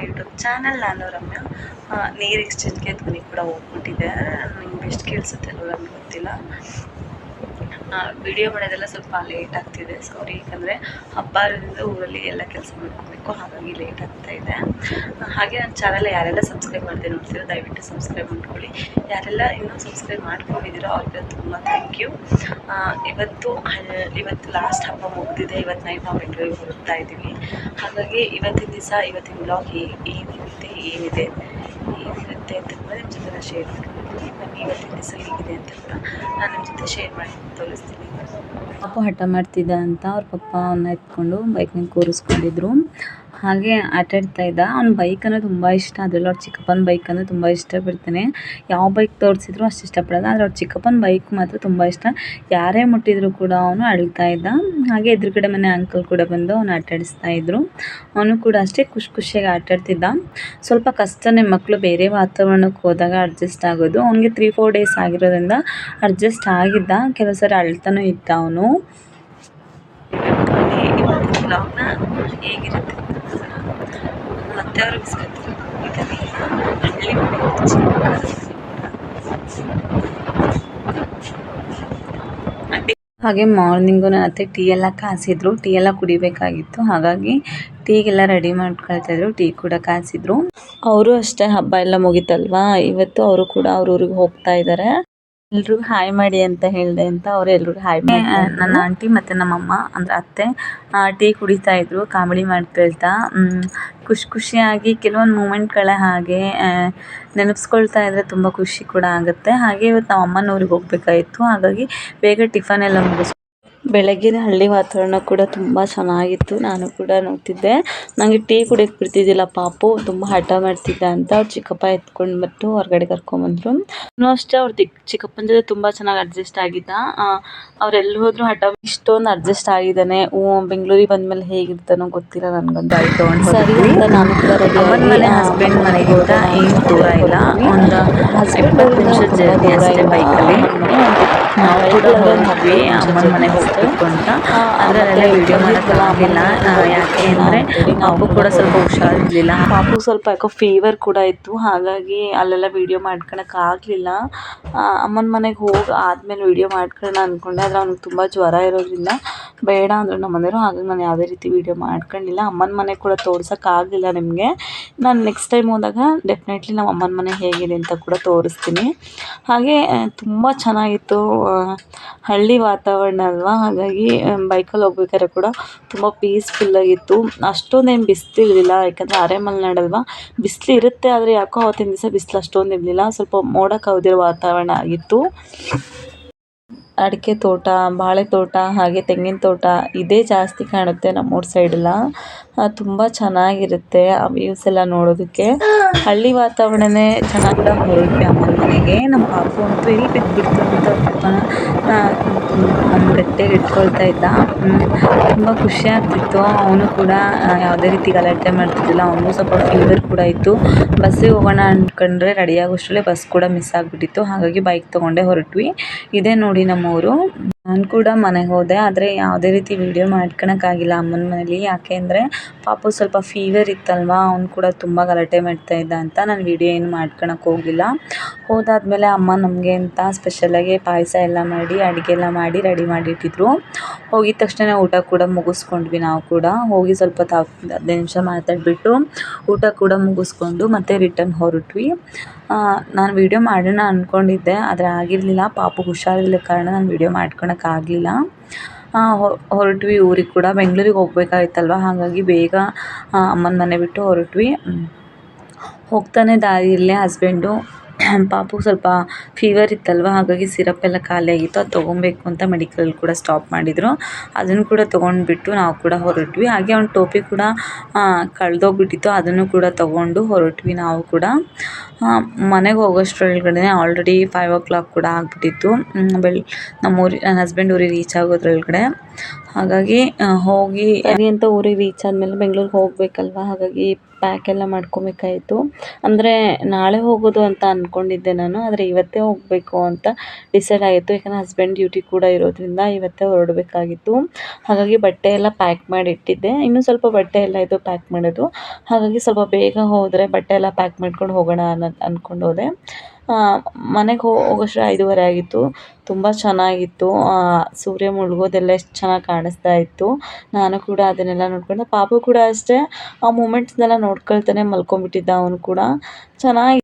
My YouTube channel. ನಾನು ರಮ್ಯಾ. ನೀರು ಎಕ್ಸ್ಚೇಂಜ್ಗೆ ಧ್ವನಿ ಕೂಡ ಹೋಗ್ಬಿಟ್ಟಿದೆ. ನಿಮ್ಗೆ ಎಷ್ಟು ಕೇಳಿಸುತ್ತೆ ಅನ್ನೋದು ನನಗೆ ಗೊತ್ತಿಲ್ಲ. ವಿಡಿಯೋ ಮಾಡೋದೆಲ್ಲ ಸ್ವಲ್ಪ ಲೇಟ್ ಆಗ್ತಿದೆ, ಸಾರಿ. ಯಾಕಂದರೆ ಹಬ್ಬ ಇರೋದ್ರಿಂದ ಊರಲ್ಲಿ ಎಲ್ಲ ಕೆಲಸ ಮಾಡ್ಕೋಬೇಕು, ಹಾಗಾಗಿ ಲೇಟ್ ಆಗ್ತಾ ಇದೆ. ಹಾಗೆ ನನ್ನ ಚಾನಲ್ ಯಾರೆಲ್ಲ ಸಬ್ಸ್ಕ್ರೈಬ್ ಮಾಡದೆ ನೋಡ್ತೀರೋ ದಯವಿಟ್ಟು ಸಬ್ಸ್ಕ್ರೈಬ್ ಮಾಡ್ಕೊಳ್ಳಿ. ಯಾರೆಲ್ಲ ಇನ್ನೂ ಸಬ್ಸ್ಕ್ರೈಬ್ ಮಾಡ್ಕೊಂಡಿದ್ದೀರೋ ಅವ್ರಿಗೆ ತುಂಬ ಥ್ಯಾಂಕ್ ಯು. ಇವತ್ತು ಲಾಸ್ಟ್ ಹಬ್ಬ ಮುಗಿದಿದೆ. ಇವತ್ತು ನೈಟ್ ನಾವು ಬೆಂಗಳೂರಿಗೆ ಹೋಗ್ತಾ ಇದ್ದೀವಿ. ಹಾಗಾಗಿ ಇವತ್ತಿನ ದಿವಸ ಇವತ್ತಿನ ಬ್ಲಾಗ್ ಏನಿರುತ್ತೆ ಅಂತ ಕೂಡ ನಿಮ್ಮ ಜೊತೆ ನಾನು ಶೇರ್ ಮಾಡ್ತೀನಿ. ಬನ್ನಿ ಇವತ್ತಿನ ದಿವಸ ಹೇಗಿದೆ ಅಂತ ಕೂಡ ನಾನು ನಿಮ್ಮ ಜೊತೆ ಶೇರ್ ಮಾಡಿ ತೋರಿಸ್ತೀನಿ. ಪಾಪು ಹಠ ಮಾಡ್ತಿದ್ದ ಅಂತ ಅವ್ರ ಪಪ್ಪ ಅವನ್ನ ಎತ್ಕೊಂಡು ಬೈಕ್ನಾಗ ಕೂರಿಸ್ಕೊಂಡಿದ್ರು. ಹಾಗೆ ಆಟಾಡ್ತಾ ಇದ್ದ. ಅವ್ನ ಬೈಕ್ ಅಂದರೆ ತುಂಬ ಇಷ್ಟ. ಅದರಲ್ಲಿ ಅವ್ರ ಚಿಕ್ಕಪ್ಪನ ಬೈಕ್ ಅಂದರೆ ತುಂಬ ಇಷ್ಟಪಡ್ತಾನೆ. ಯಾವ ಬೈಕ್ ತೋರಿಸಿದ್ರು ಅಷ್ಟು ಇಷ್ಟಪಡೋಲ್ಲ, ಆದರೆ ಅವ್ರ ಚಿಕ್ಕಪ್ಪನ ಬೈಕ್ ಮಾತ್ರ ತುಂಬ ಇಷ್ಟ. ಯಾರೇ ಮುಟ್ಟಿದ್ರು ಕೂಡ ಅವನು ಅಳ್ತಾ ಇದ್ದ. ಹಾಗೆ ಎದುರುಗಡೆ ಮನೆ ಅಂಕಲ್ ಕೂಡ ಬಂದು ಅವನು ಆಟಾಡಿಸ್ತಾ ಇದ್ರು. ಅವನು ಕೂಡ ಅಷ್ಟೇ ಖುಷಿಯಾಗಿ ಆಟಾಡ್ತಿದ್ದ. ಸ್ವಲ್ಪ ಕಷ್ಟನೇ ಮಕ್ಕಳು ಬೇರೆ ವಾತಾವರಣಕ್ಕೆ ಹೋದಾಗ ಅಡ್ಜಸ್ಟ್ ಆಗೋದು. ಅವನಿಗೆ 3-4 ಡೇಸ್ ಆಗಿರೋದ್ರಿಂದ ಅಡ್ಜಸ್ಟ್ ಆಗಿದ್ದ. ಕೆಲವು ಸರಿ ಅಳ್ತಾನೂ ಇದ್ದ ಅವನು. ಇವತ್ತಿನ ಬ್ಲಾಗ್ನ ಹೇಗಿರುತ್ತೆ ಮತ್ತೆ ಅವರು ಬಿಸ್ಕೊಳ್ತಾರೆ. ಹಳ್ಳಿ ಹಾಗೆ ಮಾರ್ನಿಂಗು ನನ್ನ ಅತ್ತೆ ಟೀ ಎಲ್ಲ ಕಾಸಿದ್ರು. ಟೀ ಎಲ್ಲ ಕುಡಿಬೇಕಾಗಿತ್ತು, ಹಾಗಾಗಿ ಟೀಗೆಲ್ಲ ರೆಡಿ ಮಾಡ್ಕೊಳ್ತಾಯಿದ್ರು. ಟೀ ಕೂಡ ಕಾಸಿದ್ರು. ಅವರು ಅಷ್ಟೇ ಹಬ್ಬ ಎಲ್ಲ ಮುಗೀತಲ್ವಾ, ಇವತ್ತು ಅವರು ಕೂಡ ಅವ್ರ ಊರಿಗೆ ಹೋಗ್ತಾ ಇದ್ದಾರೆ. ಎಲ್ರಿಗೂ ಹಾಯ್ ಮಾಡಿ ಅಂತ ಹೇಳಿದೆ ಅಂತ ಅವ್ರು ಎಲ್ರಿಗೂ ಹಾಯ್ ಮಾಡಿ. ನನ್ನ ಆಂಟಿ ಮತ್ತು ನಮ್ಮಮ್ಮ ಅಂದರೆ ಅತ್ತೆ ಟೀ ಕುಡಿತಾ ಇದ್ರು, ಕಾಮಿಡಿ ಮಾಡ್ಕೊಳ್ತಾ. ಖುಷಿಯಾಗಿ ಕೆಲವೊಂದು ಮೂಮೆಂಟ್ಗಳೇ ಹಾಗೆ ನೆನಪಿಸ್ಕೊಳ್ತಾ ಇದ್ದರೆ ತುಂಬ ಖುಷಿ ಕೂಡ ಆಗುತ್ತೆ. ಹಾಗೆ ಇವತ್ತು ನಾವು ಅಮ್ಮನ ಊರಿಗೆ ಹೋಗಬೇಕಾಗಿತ್ತು, ಹಾಗಾಗಿ ಬೇಗ ಟಿಫನ್ ಎಲ್ಲ ಮುಗಿಸ್. ಬೆಳಗ್ಗಿನ ಹಳ್ಳಿ ವಾತಾವರಣ ಕೂಡ ತುಂಬ ಚೆನ್ನಾಗಿತ್ತು. ನಾನು ಕೂಡ ನೋಡ್ತಿದ್ದೆ. ನನಗೆ ಟೀ ಕುಡಿಯೋಕ್ಕೆ ಬಿಡ್ತಿದ್ದಿಲ್ಲ ಪಾಪು, ತುಂಬ ಹಠ ಮಾಡ್ತಿದ್ದ ಅಂತ ಅವ್ರ ಚಿಕ್ಕಪ್ಪ ಎತ್ಕೊಂಡ್ಬಿಟ್ಟು ಹೊರಗಡೆ ಕರ್ಕೊಂಬಂದರು. ಇನ್ನೂ ಅಷ್ಟೇ ಅವ್ರ ಚಿಕ್ಕಪ್ಪನ ಜೊತೆ ತುಂಬ ಚೆನ್ನಾಗಿ ಅಡ್ಜಸ್ಟ್ ಆಗಿದ್ದ. ಅವರೆಲ್ಲಿ ಹೋದರೂ ಹಠ ಇಷ್ಟೊಂದು ಅಡ್ಜಸ್ಟ್ ಆಗಿದ್ದಾನೆ. ಬೆಂಗಳೂರಿಗೆ ಬಂದಮೇಲೆ ಹೇಗಿರ್ತಾನೋ ಗೊತ್ತಿಲ್ಲ ನನಗಂತೂ. ಸರಿ ಅಂತ ನಾನು ಕೂಡ ರೆಡಿ ಮನೆ ಹಸ್ಬೆಂಡ್ ಮನೆಗಿಂತ ಏನು ದೂರ ಇಲ್ಲ, ಒಂದು 20 ನಿಮಿಷ ಜರ್ನಿ ಅಷ್ಟೇ ಬೈಕಲ್ಲಿ. ನಾವು ಕೂಡ ಹೋದ್ವಿ ಅಮ್ಮನ ಮನೆಗೆ ಹೋಗ್ಬೇಕು ಅಂತ. ಅದರಲ್ಲೆಲ್ಲ ವೀಡಿಯೋ ಮಾಡೋಕ್ಕಾಗಲಿಲ್ಲ. ಯಾಕೆ ಅಂದರೆ ಪಾಪು ಕೂಡ ಸ್ವಲ್ಪ ಹುಷಾರಿರಲಿಲ್ಲ. ಪಾಪು ಸ್ವಲ್ಪ ಯಾಕೋ ಫೀವರ್ ಕೂಡ ಇತ್ತು, ಹಾಗಾಗಿ ಅಲ್ಲೆಲ್ಲ ವೀಡಿಯೋ ಮಾಡ್ಕೊಳಕ್ಕಾಗಲಿಲ್ಲ. ಅಮ್ಮನ ಮನೆಗೆ ಹೋಗಿ ಆದಮೇಲೆ ವೀಡಿಯೋ ಮಾಡ್ಕೊಳ್ಳೋಣ ಅಂದ್ಕೊಂಡೆ, ಆದರೆ ಅವ್ನಿಗೆ ತುಂಬ ಜ್ವರ ಇರೋದ್ರಿಂದ ಬೇಡ ಅಂದರು ನಮ್ಮ ಮನೆಯವರು. ಹಾಗಾಗಿ ನಾನು ಯಾವುದೇ ರೀತಿ ವೀಡಿಯೋ ಮಾಡ್ಕೊಂಡಿಲ್ಲ. ಅಮ್ಮನ ಮನೆ ಕೂಡ ತೋರ್ಸೋಕ್ಕಾಗಲಿಲ್ಲ ನಿಮಗೆ. ನಾನು ನೆಕ್ಸ್ಟ್ ಟೈಮ್ ಹೋದಾಗ ಡೆಫಿನೆಟ್ಲಿ ನಮ್ಮ ಅಮ್ಮನ ಮನೆ ಹೇಗಿದೆ ಅಂತ ಕೂಡ ತೋರಿಸ್ತೀನಿ. ಹಾಗೆ ತುಂಬ ಚೆನ್ನಾಗಿತ್ತು, ಹಳ್ಳಿ ವಾತಾವರಣ ಅಲ್ವಾ, ಹಾಗಾಗಿ ಬೈಕಲ್ಲಿ ಹೋಗ್ಬೇಕಾದ್ರೆ ಕೂಡ ತುಂಬ ಪೀಸ್ಫುಲ್ಲಾಗಿತ್ತು. ಅಷ್ಟೊಂದೇನು ಬಿಸಿಲಿರಲಿಲ್ಲ, ಯಾಕಂದರೆ ಅರೆಮಲೆನಾಡಲ್ವಾ, ಬಿಸಿಲು ಇರುತ್ತೆ. ಆದರೆ ಯಾಕೋ ಅವತ್ತಿನ ದಿವಸ ಬಿಸಿಲು ಅಷ್ಟೊಂದು ಇರಲಿಲ್ಲ, ಸ್ವಲ್ಪ ಮೋಡ ಕವಿದಿರೋ ವಾತಾವರಣ ಆಗಿತ್ತು. ಅಡಿಕೆ ತೋಟ, ಬಾಳೆ ತೋಟ, ಹಾಗೆ ತೆಂಗಿನ ತೋಟ ಇದೇ ಜಾಸ್ತಿ ಕಾಣುತ್ತೆ ನಮ್ಮೂರ ಸೈಡೆಲ್ಲ. ತುಂಬ ಚೆನ್ನಾಗಿರುತ್ತೆ ಆ ವ್ಯೂಸ್ ಎಲ್ಲ ನೋಡೋದಕ್ಕೆ. ಹಳ್ಳಿ ವಾತಾವರಣನೇ ಚೆನ್ನಾಗಿ. ಹೊರಟ್ವಿ ಅಮ್ಮನ ಮನೆಗೆ. ನಮ್ಮ ಪಾಪು ಅಂತೂ ಇಲ್ಲಿ ಬಿದ್ದುಬಿಡ್ತು ಅಂತ ಪಪ್ಪನ ಗಟ್ಟಿಯಾಗಿ ಇಟ್ಕೊಳ್ತಾ ಇದ್ದ. ತುಂಬ ಖುಷಿ ಆಗ್ತಿತ್ತು. ಅವನು ಕೂಡ ಯಾವುದೇ ರೀತಿ ಗಲಾಟೆ ಮಾಡ್ತಿದ್ದಿಲ್ಲ. ಅವನಿಗೂ ಸ್ವಲ್ಪ ಫೀವರ್ ಕೂಡ ಇತ್ತು. ಬಸ್ಸಿಗೆ ಹೋಗೋಣ ಅಂದ್ಕೊಂಡ್ರೆ ರೆಡಿ ಆಗೋಷ್ಟರಲ್ಲೇ ಬಸ್ ಕೂಡ ಮಿಸ್ ಆಗಿಬಿಟ್ಟಿತ್ತು, ಹಾಗಾಗಿ ಬೈಕ್ ತೊಗೊಂಡೇ ಹೊರಟ್ವಿ. ಇದೇ ನೋಡಿ ನಮ್ಮೂರು. ನಾನು ಕೂಡ ಮನೆಗೆ ಹೋದೆ, ಆದರೆ ಯಾವುದೇ ರೀತಿ ವೀಡಿಯೋ ಮಾಡ್ಕೊಳಕ್ಕಾಗಿಲ್ಲ ಅಮ್ಮನ ಮನೇಲಿ. ಯಾಕೆ ಅಂದರೆ ಪಾಪು ಸ್ವಲ್ಪ ಫೀವರ್ ಇತ್ತಲ್ವ, ಅವ್ನು ಕೂಡ ತುಂಬ ಗಲಾಟೆ ಮಾಡ್ತಾ ಇದ್ದ ಅಂತ ನಾನು ವೀಡಿಯೋ ಏನು ಮಾಡ್ಕೊಳಕ್ಕೆ ಹೋಗಲಿಲ್ಲ. ಹೋದಾದ್ಮೇಲೆ ಅಮ್ಮ ನಮಗೆ ಅಂತ ಸ್ಪೆಷಲಾಗಿ ಪಾಯಸ ಎಲ್ಲ ಮಾಡಿ, ಅಡುಗೆ ಎಲ್ಲ ಮಾಡಿ ರೆಡಿ ಮಾಡಿಟ್ಟಿದ್ರು. ಹೋಗಿದ ತಕ್ಷಣ ಊಟ ಕೂಡ ಮುಗಿಸ್ಕೊಂಡ್ವಿ. ನಾವು ಕೂಡ ಹೋಗಿ ಸ್ವಲ್ಪ 15 ನಿಮಿಷ ಮಾತಾಡಿಬಿಟ್ಟು ಊಟ ಕೂಡ ಮುಗಿಸ್ಕೊಂಡು ಮತ್ತೆ ರಿಟರ್ನ್ ಹೊರಟ್ವಿ. ನಾನು ವೀಡಿಯೋ ಮಾಡೋಣ ಅಂದ್ಕೊಂಡಿದ್ದೆ, ಆದರೆ ಆಗಿರಲಿಲ್ಲ. ಪಾಪು ಹುಷಾರಿಲ್ಲ ಕಾರಣ ನಾನು ವೀಡಿಯೋ ಮಾಡ್ಕೊಳಕ್ಕಾಗಲಿಲ್ಲ. ಹೊರಟ್ವಿ ಊರಿಗೆ ಕೂಡ. ಬೆಂಗಳೂರಿಗೆ ಹೋಗ್ಬೇಕಾಗಿತ್ತಲ್ವ, ಹಾಗಾಗಿ ಬೇಗ ಅಮ್ಮನ ಮನೆ ಬಿಟ್ಟು ಹೊರಟ್ವಿ. ಹೋಗ್ತಾನೆ ದಾರಿಯಲ್ಲೇ ಹಸ್ಬೆಂಡು ಪಾಪು ಸ್ವಲ್ಪ ಫೀವರ್ ಇತ್ತಲ್ವ, ಹಾಗಾಗಿ ಸಿರಪ್ ಎಲ್ಲ ಖಾಲಿ ಆಗಿತ್ತು. ಅದು ತೊಗೊಬೇಕು ಅಂತ ಮೆಡಿಕಲಲ್ಲಿ ಕೂಡ ಸ್ಟಾಪ್ ಮಾಡಿದರು. ಅದನ್ನು ಕೂಡ ತೊಗೊಂಡ್ಬಿಟ್ಟು ನಾವು ಕೂಡ ಹೊರಟ್ವಿ. ಹಾಗೆ ಅವ್ನ ಟೋಪಿ ಕೂಡ ಕಳೆದೋಗ್ಬಿಟ್ಟಿತ್ತು, ಅದನ್ನು ಕೂಡ ತೊಗೊಂಡು ಹೊರಟ್ವಿ ನಾವು ಕೂಡ. ಮನೆಗೆ ಹೋಗೋಷ್ಟ್ರೊಳಗಡೆ ಆಲ್ರೆಡಿ 5 o'clock ಕೂಡ ಆಗಿಬಿಟ್ಟಿತ್ತು. ನನ್ನ ಹಸ್ಬೆಂಡ್ ಊರಿಗೆ ರೀಚ್ ಆಗೋದ್ರೊಳಗಡೆ. ಹಾಗಾಗಿ ಹೋಗಿ ಸರಿ ಅಂತ ಊರಿಗೆ ರೀಚ್ ಆದಮೇಲೆ ಬೆಂಗ್ಳೂರಿಗೆ ಹೋಗಬೇಕಲ್ವ, ಹಾಗಾಗಿ ಪ್ಯಾಕ್ ಎಲ್ಲ ಮಾಡ್ಕೊಬೇಕಾಯಿತು. ಅಂದರೆ ನಾಳೆ ಹೋಗೋದು ಅಂತ ಅಂದ್ಕೊಂಡಿದ್ದೆ ನಾನು, ಆದರೆ ಇವತ್ತೇ ಹೋಗಬೇಕು ಅಂತ ಡಿಸೈಡ್ ಆಗಿತ್ತು. ಯಾಕಂದರೆ ಹಸ್ಬೆಂಡ್ ಡ್ಯೂಟಿ ಕೂಡ ಇರೋದ್ರಿಂದ ಇವತ್ತೇ ಹೊರಡಬೇಕಾಗಿತ್ತು. ಹಾಗಾಗಿ ಬಟ್ಟೆ ಎಲ್ಲ ಪ್ಯಾಕ್ ಮಾಡಿ ಇಟ್ಟಿದ್ದೆ. ಇನ್ನೂ ಸ್ವಲ್ಪ ಬಟ್ಟೆ ಎಲ್ಲ ಇದು ಪ್ಯಾಕ್ ಮಾಡೋದು. ಹಾಗಾಗಿ ಸ್ವಲ್ಪ ಬೇಗ ಹೋದರೆ ಬಟ್ಟೆ ಎಲ್ಲ ಪ್ಯಾಕ್ ಮಾಡ್ಕೊಂಡು ಹೋಗೋಣ ಅಂದ್ಕೊಂಡು ಹೋದೆ. ಮನೆಗೆ ಹೋಗೋಷ್ಟು 5:30 ಆಗಿತ್ತು. ತುಂಬ ಚೆನ್ನಾಗಿತ್ತು. ಸೂರ್ಯ ಮುಳುಗೋದೆಲ್ಲ ಎಷ್ಟು ಚೆನ್ನಾಗಿ ಕಾಣಿಸ್ತಾ ಇತ್ತು. ನಾನು ಕೂಡ ಅದನ್ನೆಲ್ಲ ನೋಡ್ಕೊಂಡು, ಪಾಪು ಕೂಡ ಅಷ್ಟೇ ಆ ಮೂಮೆಂಟ್ಸ್ನೆಲ್ಲ ನೋಡ್ಕೊಳ್ತಾನೆ ಮಲ್ಕೊಂಡ್ಬಿಟ್ಟಿದ್ದ. ಅವನು ಕೂಡ ಚೆನ್ನಾಗಿ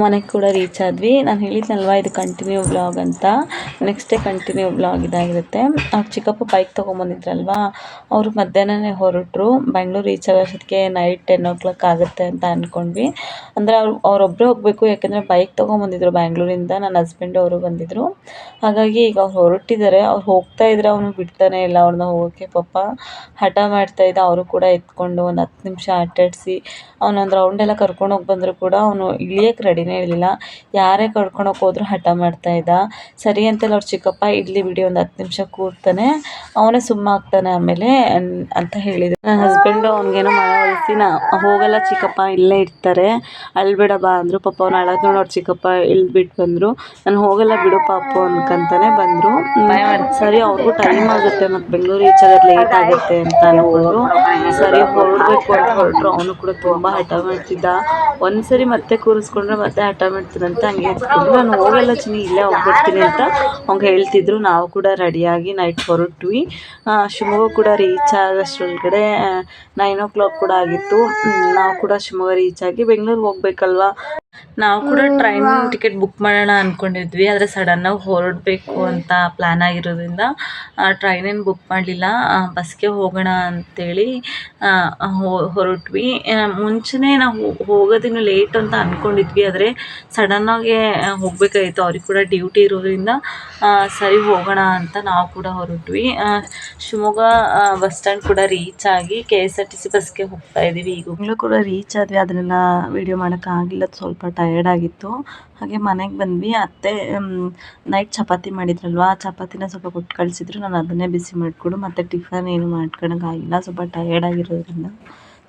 ಮನೆಗೆ ಕೂಡ ರೀಚ್ ಆದ್ವಿ. ನಾನು ಹೇಳಿದ್ನಲ್ವ ಇದು ಕಂಟಿನ್ಯೂ ವ್ಲಾಗ್ ಅಂತ. ನೆಕ್ಸ್ಟ್ ಡೇ ಕಂಟಿನ್ಯೂ ವ್ಲಾಗ್ ಇದಾಗಿರುತ್ತೆ. ಚಿಕ್ಕಪ್ಪ ಬೈಕ್ ತೊಗೊಂಬಂದಿದ್ರಲ್ವ, ಅವರು ಮಧ್ಯಾಹ್ನನೇ ಹೊರಟರು. ಬೆಂಗ್ಳೂರು ರೀಚ್ ಆಗೋಷ್ಟೊತ್ತಿಗೆ ನೈಟ್ 10 o'clock ಆಗುತ್ತೆ ಅಂತ ಅಂದ್ಕೊಂಡ್ವಿ. ಅಂದರೆ ಅವರೊಬ್ಬರೇ ಹೋಗಬೇಕು, ಯಾಕೆಂದರೆ ಬೈಕ್ ತೊಗೊಂಬಂದಿದ್ರು ಬ್ಯಾಂಗ್ಳೂರಿಂದ. ನನ್ನ ಹಸ್ಬೆಂಡು ಅವರು ಬಂದಿದ್ದರು. ಹಾಗಾಗಿ ಈಗ ಅವ್ರು ಹೊರಟಿದ್ದಾರೆ. ಅವ್ರು ಹೋಗ್ತಾ ಇದ್ರೆ ಅವನು ಬಿಡ್ತಾನೆ ಇಲ್ಲ ಅವ್ರನ್ನ ಹೋಗೋಕ್ಕೆ. ಪಾಪ ಹಠ ಮಾಡ್ತಾಯಿದ್ದ. ಅವರು ಕೂಡ ಎತ್ಕೊಂಡು ಒಂದು 10 ನಿಮಿಷ ಆಟಾಡಿಸಿ ಅವನೊಂದು ರೌಂಡೆಲ್ಲ ಕರ್ಕೊಂಡೋಗಿ ಬಂದರೂ ಕೂಡ ಅವನು ಇಳಿಯೋಕ್ಕೆ ರೆಡಿನೇ ಇರಲಿಲ್ಲ. ಯಾರೇ ಕರ್ಕೊಂಡೋಗಿ ಹೋದ್ರು ಹಠ ಮಾಡ್ತಾಯಿದ್ದ. ಸರಿ ಅಂತೇಳಿ ಅವ್ರ ಚಿಕ್ಕಪ್ಪ ಇಡ್ಲಿ ಬಿಡಿ ಒಂದು 10 ನಿಮಿಷ ಕೂರ್ತಾನೆ, ಅವನೇ ಸುಮ್ಮಾಗ್ತಾನೆ ಆಮೇಲೆ ಅಂತ ಹೇಳಿದ್ರು. ನನ್ನ ಹಸ್ಬೆಂಡು ಅವ್ನಿಗೇನೋ ಮನವೊಲಿಸಿ ಹೋಗಲ್ಲ ಚಿಕ್ಕಪ್ಪ ಇಲ್ಲೇ ಇರ್ತಾರೆ, ಅಳ್ಬೇಡ ಬಾ ಅಂದರು. ಪಾಪ ಅವ್ನು ಅಳೋದು ನೋಡಿ ಅವ್ರ ಚಿಕ್ಕಪ್ಪ ಇಳಿದ್ಬಿಟ್ಟು ಬಂದರು. ನಾನು ಹೋಗಲ್ಲ ಬಿಡು ಪಾಪು ಅನ್ಕೊಂತಾನೆ ಬಂದರು. ಸರಿ ಅವ್ರಿಗೂ ಟೈಮ್ ಆಗುತ್ತೆ ಮತ್ತು ಬೆಂಗಳೂರು ರೀಚ್ ಆಗೋದು ಲೇಟ್ ಆಗುತ್ತೆ ಅಂತ ಅಂದ್ಕೊಂಡು ಸರಿ ಹೊರಡಬೇಕು ಅಂತ ಹೊರಟರು. ಅವನು ಕೂಡ ತುಂಬ ಹಠ ಮಾಡ್ತಿದ್ದ. ಒಂದ್ಸರಿ ಮತ್ತೆ ಕೂರಿಸ್ಕೊಂಡ್ರೆ ಮತ್ತೆ ಹಠ ಮಾಡ್ತೀರಂತ ಹಂಗೆ ಎತ್ಕೊಂಡು, ನಾನು ಹೋಗಲ್ಲ ಚಿನ್ನಿ ಇಲ್ಲೇ ಹೋಗ್ಬಿಡ್ತೀನಿ ಅಂತ ಅವ್ಗೆ ಹೇಳ್ತಿದ್ರು. ನಾವು ಕೂಡ ರೆಡಿಯಾಗಿ ನೈಟ್ ಹೊರಟ್ವಿ. ಶಿವಮೊಗ್ಗ ಕೂಡ ರೀಚ್ ಆಗೋಷ್ಟ್ರೊಳಗಡೆ 9 o'clock ಕೂಡ ಆಗಿತ್ತು. ನಾವು ಕೂಡ ಶಿವಮೊಗ್ಗ ರೀಚ್ ಆಗಿ ಬೆಂಗಳೂರಿಗೆ ಹೋಗ್ಬೇಕಲ್ವ, ನಾವು ಕೂಡ ಟ್ರೈನ್ ಟಿಕೆಟ್ ಬುಕ್ ಮಾಡೋಣ ಅಂದ್ಕೊಂಡಿದ್ವಿ. ಆದರೆ ಸಡನ್ನಾಗಿ ಹೊರಡಬೇಕು ಅಂತ ಪ್ಲ್ಯಾನ್ ಆಗಿರೋದ್ರಿಂದ ಟ್ರೈನೇನು ಬುಕ್ ಮಾಡಲಿಲ್ಲ, ಬಸ್ಗೆ ಹೋಗೋಣ ಅಂತೇಳಿ ಹೊರಟ್ವಿ. ಮುಂಚೆನೇ ನಾವು ಹೋಗೋದಿನ್ನು ಲೇಟ್ ಅಂತ ಅಂದ್ಕೊಂಡಿದ್ವಿ, ಆದರೆ ಸಡನ್ನಾಗೆ ಹೋಗಬೇಕಾಗಿತ್ತು. ಅವ್ರಿಗೆ ಕೂಡ ಡ್ಯೂಟಿ ಇರೋದ್ರಿಂದ ಸರಿ ಹೋಗೋಣ ಅಂತ ನಾವು ಕೂಡ ಹೊರಟ್ವಿ. ಶಿವಮೊಗ್ಗ ಬಸ್ ಸ್ಟ್ಯಾಂಡ್ ಕೂಡ ರೀಚ್ ಆಗಿ KSRTC ಬಸ್ಗೆ ಹೋಗ್ತಾ ಇದ್ದೀವಿ. ಈಗ ಬೆಂಗಳೂರು ಕೂಡ ರೀಚ್ ಆದ್ವಿ. ಅದನ್ನೆಲ್ಲ ವೀಡಿಯೋ ಮಾಡೋಕ್ಕಾಗಿಲ್ಲ, ಸ್ವಲ್ಪ ಟಯರ್ಡ್ ಆಗಿತ್ತು. ಹಾಗೆ ಮನೆಗೆ ಬಂದ್ವಿ. ಅತ್ತೆ ನೈಟ್ ಚಪಾತಿ ಮಾಡಿದ್ರಲ್ವ, ಚಪಾತಿನ ಸ್ವಲ್ಪ ಕೊಟ್ಟು ಕಳಿಸಿದ್ರು. ನಾನು ಅದನ್ನೇ ಬಿಸಿ ಮಾಡಿಕೊಡು, ಮತ್ತು ಟಿಫನ್ ಏನು ಮಾಡ್ಕೊಳಕ್ಕಾಗಿಲ್ಲ, ಸ್ವಲ್ಪ ಟಯರ್ಡ್ ಆಗಿರೋದ್ರಿಂದ.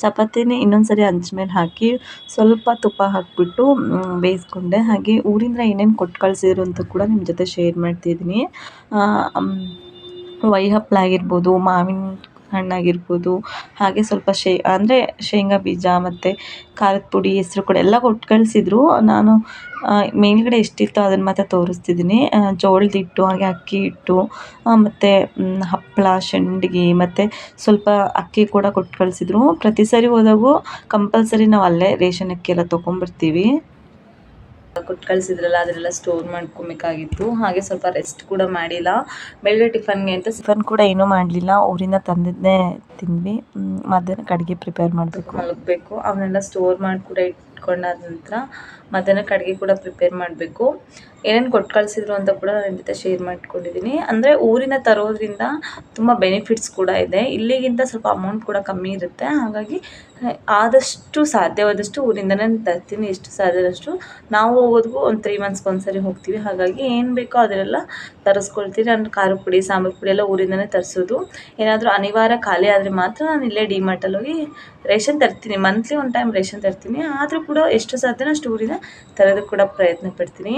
ಚಪಾತಿನೇ ಇನ್ನೊಂದು ಸರಿ ಹಂಚ್ ಮೇಲೆ ಹಾಕಿ ಸ್ವಲ್ಪ ತುಪ್ಪ ಹಾಕಿಬಿಟ್ಟು ಬೇಯಿಸ್ಕೊಂಡೆ. ಹಾಗೆ ಊರಿಂದ ಏನೇನು ಕೊಟ್ಟು ಕಳಿಸಿದ್ರು ಅಂತ ಕೂಡ ನಿಮ್ಮ ಜೊತೆ ಶೇರ್ ಮಾಡ್ತಿದ್ದೀನಿ. ವೈ ಹಪ್ಳ ಆಗಿರ್ಬೋದು, ಮಾವಿನ ಹಣ್ಣಾಗಿರ್ಬೋದು, ಹಾಗೆ ಸ್ವಲ್ಪ ಶೇಂಗಾ ಬೀಜ ಮತ್ತು ಖಾರದ ಪುಡಿ, ಹೆಸ್ರು ಕೂಡ ಎಲ್ಲ ಕೊಟ್ಟು ಕಳಿಸಿದ್ರು. ನಾನು ಮೇಲ್ಗಡೆ ಎಷ್ಟಿತ್ತು ಅದನ್ನು ಮಾತ್ರ ತೋರಿಸ್ತಿದ್ದೀನಿ. ಜೋಳದ ಹಿಟ್ಟು, ಹಾಗೆ ಅಕ್ಕಿ ಹಿಟ್ಟು, ಮತ್ತು ಹಪ್ಪಳ, ಸಂಡಿಗೆ ಮತ್ತು ಸ್ವಲ್ಪ ಅಕ್ಕಿ ಕೂಡ ಕೊಟ್ಟು ಕಳಿಸಿದ್ರು. ಪ್ರತಿ ಸರಿ ಹೋದಾಗೂ ಕಂಪಲ್ಸರಿ ನಾವು ಅಲ್ಲೇ ರೇಷನ್ ಅಕ್ಕಿ ಎಲ್ಲ ತೊಗೊಂಬರ್ತೀವಿ. ಕೊಟ್ಟು ಕಳಿಸಿದ್ರಲ್ಲ ಅದನ್ನೆಲ್ಲ ಸ್ಟೋರ್ ಮಾಡ್ಕೊಬೇಕಾಗಿತ್ತು. ಹಾಗೆ ಸ್ವಲ್ಪ ರೆಸ್ಟ್ ಕೂಡ ಮಾಡಿಲ್ಲ. ಬೆಳಗ್ಗೆ ಟಿಫನ್ಗೆ ಅಂತ ಟಿಫನ್ ಕೂಡ ಏನೂ ಮಾಡಲಿಲ್ಲ, ಊರಿಂದ ತಂದಿದ್ದೇ ತಿಂದ್ವಿ. ಮಧ್ಯಾಹ್ನಕ್ಕೆ ಅಡುಗೆ ಪ್ರಿಪೇರ್ ಮಾಡಬೇಕು, ಮಲಗಬೇಕು. ಅವನ್ನೆಲ್ಲ ಸ್ಟೋರ್ ಮಾಡಿ ಕೂಡ ಇಟ್ಕೊಂಡಾದ ನಂತರ ಮಧ್ಯಾಹ್ನಕ್ಕೆ ಅಡುಗೆ ಕೂಡ ಪ್ರಿಪೇರ್ ಮಾಡಬೇಕು. ಏನೇನು ಕೊಟ್ಟು ಕಳಿಸಿದ್ರು ಅಂತ ಕೂಡ ನನ್ನ ಜೊತೆ ಶೇರ್ ಮಾಡ್ಕೊಂಡಿದ್ದೀನಿ. ಅಂದರೆ ಊರಿಂದ ತರೋದ್ರಿಂದ ತುಂಬ ಬೆನಿಫಿಟ್ಸ್ ಕೂಡ ಇದೆ. ಇಲ್ಲಿಗಿಂತ ಸ್ವಲ್ಪ ಅಮೌಂಟ್ ಕೂಡ ಕಮ್ಮಿ ಇರುತ್ತೆ. ಹಾಗಾಗಿ ಆದಷ್ಟು ಸಾಧ್ಯವಾದಷ್ಟು ಊರಿಂದನೇ ತರ್ತೀನಿ. ಎಷ್ಟು ಸಾಧ್ಯದಷ್ಟು ನಾವು ಹೋಗೋದಕ್ಕೂ ಒಂದು 3 monthsಗೆ ಒಂದ್ಸರಿ ಹೋಗ್ತೀವಿ. ಹಾಗಾಗಿ ಏನು ಬೇಕೋ ಅದನ್ನೆಲ್ಲ ತರಿಸ್ಕೊಳ್ತೀನಿ. ನಾನು ಖಾರದ ಪುಡಿ, ಸಾಂಬಾರು ಪುಡಿ ಎಲ್ಲ ಊರಿಂದನೇ ತರಿಸೋದು. ಏನಾದರೂ ಅನಿವಾರ್ಯ ಖಾಲಿ ಆದರೆ ಮಾತ್ರ ನಾನು ಇಲ್ಲೇ ಡಿಮಾರ್ಟಲ್ಲಿ ಹೋಗಿ ರೇಷನ್ ತರ್ತೀನಿ. ಮಂತ್ಲಿ ಒಂದು ಟೈಮ್ ರೇಷನ್ ತರ್ತೀನಿ. ಆದರೂ ಕೂಡ ಎಷ್ಟು ಸಾಧ್ಯನೋ ಅಷ್ಟು ಊರಿಂದ ತರೋದಕ್ಕೆ ಕೂಡ ಪ್ರಯತ್ನ ಪಡ್ತೀನಿ.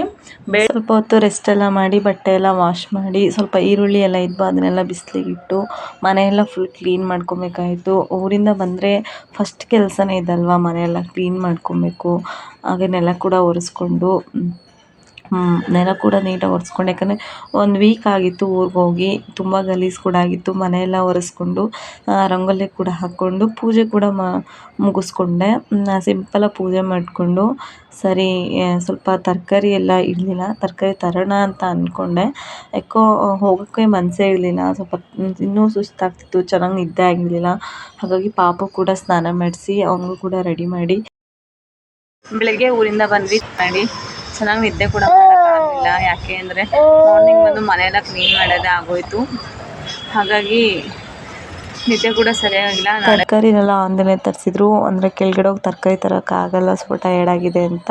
ಸ್ವಲ್ಪ ಹೊತ್ತು ರೆಸ್ಟ್ ಎಲ್ಲ ಮಾಡಿ ಬಟ್ಟೆ ಎಲ್ಲ ವಾಶ್ ಮಾಡಿ ಸ್ವಲ್ಪ ಈರುಳ್ಳಿ ಎಲ್ಲ ಇದ್ವು ಅದನ್ನೆಲ್ಲ ಬಿಸಿಲಿಗಿಟ್ಟು ಮನೆಯೆಲ್ಲ ಫುಲ್ ಕ್ಲೀನ್ ಮಾಡ್ಕೊಬೇಕಾಯಿತು. ಊರಿಂದ ಬಂದರೆ ಫಸ್ಟ್ ಕೆಲಸನೇ ಇದಲ್ವ, ಮನೆಯೆಲ್ಲ ಕ್ಲೀನ್ ಮಾಡ್ಕೊಬೇಕು. ಹಾಗೆ ನೆಲ ಕೂಡ ಒರೆಸ್ಕೊಂಡು ನೆಲ ಕೂಡ ನೀಟಾಗಿ ಒರೆಸ್ಕೊಂಡು, ಯಾಕಂದರೆ 1 ವೀಕ್ ಆಗಿತ್ತು ಊರಿಗೆ ಹೋಗಿ. ತುಂಬ ಗಲೀಜು ಕೂಡ ಆಗಿತ್ತು. ಮನೆಯೆಲ್ಲ ಒರೆಸ್ಕೊಂಡು ರಂಗೋಲಿ ಕೂಡ ಹಾಕ್ಕೊಂಡು ಪೂಜೆ ಕೂಡ ಮುಗಿಸ್ಕೊಂಡೆ. ಸಿಂಪಲಾಗಿ ಪೂಜೆ ಮಾಡಿಕೊಂಡು ಸರಿ ಸ್ವಲ್ಪ ತರಕಾರಿ ಎಲ್ಲ ಇರಲಿಲ್ಲ, ತರಕಾರಿ ತರೋಣ ಅಂತ ಅಂದ್ಕೊಂಡೆ. ಯಾಕೋ ಹೋಗೋಕ್ಕೆ ಮನಸ್ಸೇ ಇರಲಿಲ್ಲ. ಸ್ವಲ್ಪ ಇನ್ನೂ ಸುಸ್ತಾಗ್ತಿತ್ತು, ಚೆನ್ನಾಗಿ ನಿದ್ದೆ ಆಗಿರಲಿಲ್ಲ. ಹಾಗಾಗಿ ಪಾಪು ಕೂಡ ಸ್ನಾನ ಮಾಡಿಸಿ ಅವನಿಗೂ ಕೂಡ ರೆಡಿ ಮಾಡಿ ಬೆಳಗ್ಗೆ ಊರಿಂದ ಬಂದ್ವಿ. ಚೆನ್ನಾಗಿ ನಿದ್ದೆ ಕೂಡ ಮಾಡೋಕ್ಕಾಗಲಿಲ್ಲ. ಯಾಕೆ ಅಂದರೆ ಮಾರ್ನಿಂಗ್ ಬಂದು ಮನೆಯೆಲ್ಲ ಕ್ಲೀನ್ ಮಾಡೋದೇ ಆಗೋಯಿತು. ಹಾಗಾಗಿ ನಿದ್ದೆ ಕೂಡ ಸರಿಯಾಗಿಲ್ಲ. ತರಕಾರಿನೆಲ್ಲ ಆನ್ಲೈನೇ ತರಿಸಿದ್ರು, ಅಂದರೆ ಕೆಳಗಡೆ ಹೋಗಿ ತರಕಾರಿ ತರೋಕ್ಕಾಗಲ್ಲ, ಸ್ವಲ್ಪ ಟಯರ್ಡ್ ಆಗಿದೆ ಅಂತ.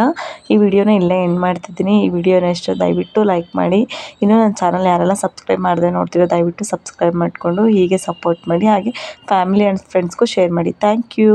ಈ ವಿಡಿಯೋನ ಇಲ್ಲೇ ಎಂಡ್ ಮಾಡ್ತಿದ್ದೀನಿ. ಈ ವಿಡಿಯೋನ ಇಷ್ಟ ದಯವಿಟ್ಟು ಲೈಕ್ ಮಾಡಿ. ಇನ್ನೂ ನನ್ನ ಚಾನಲ್ ಯಾರೆಲ್ಲ ಸಬ್ಸ್ಕ್ರೈಬ್ ಮಾಡದೆ ನೋಡ್ತಿರೋ ದಯವಿಟ್ಟು ಸಬ್ಸ್ಕ್ರೈಬ್ ಮಾಡಿಕೊಂಡು ಹೀಗೆ ಸಪೋರ್ಟ್ ಮಾಡಿ. ಹಾಗೆ ಫ್ಯಾಮಿಲಿ ಆ್ಯಂಡ್ ಫ್ರೆಂಡ್ಸ್ಗೂ ಶೇರ್ ಮಾಡಿ. Thank you.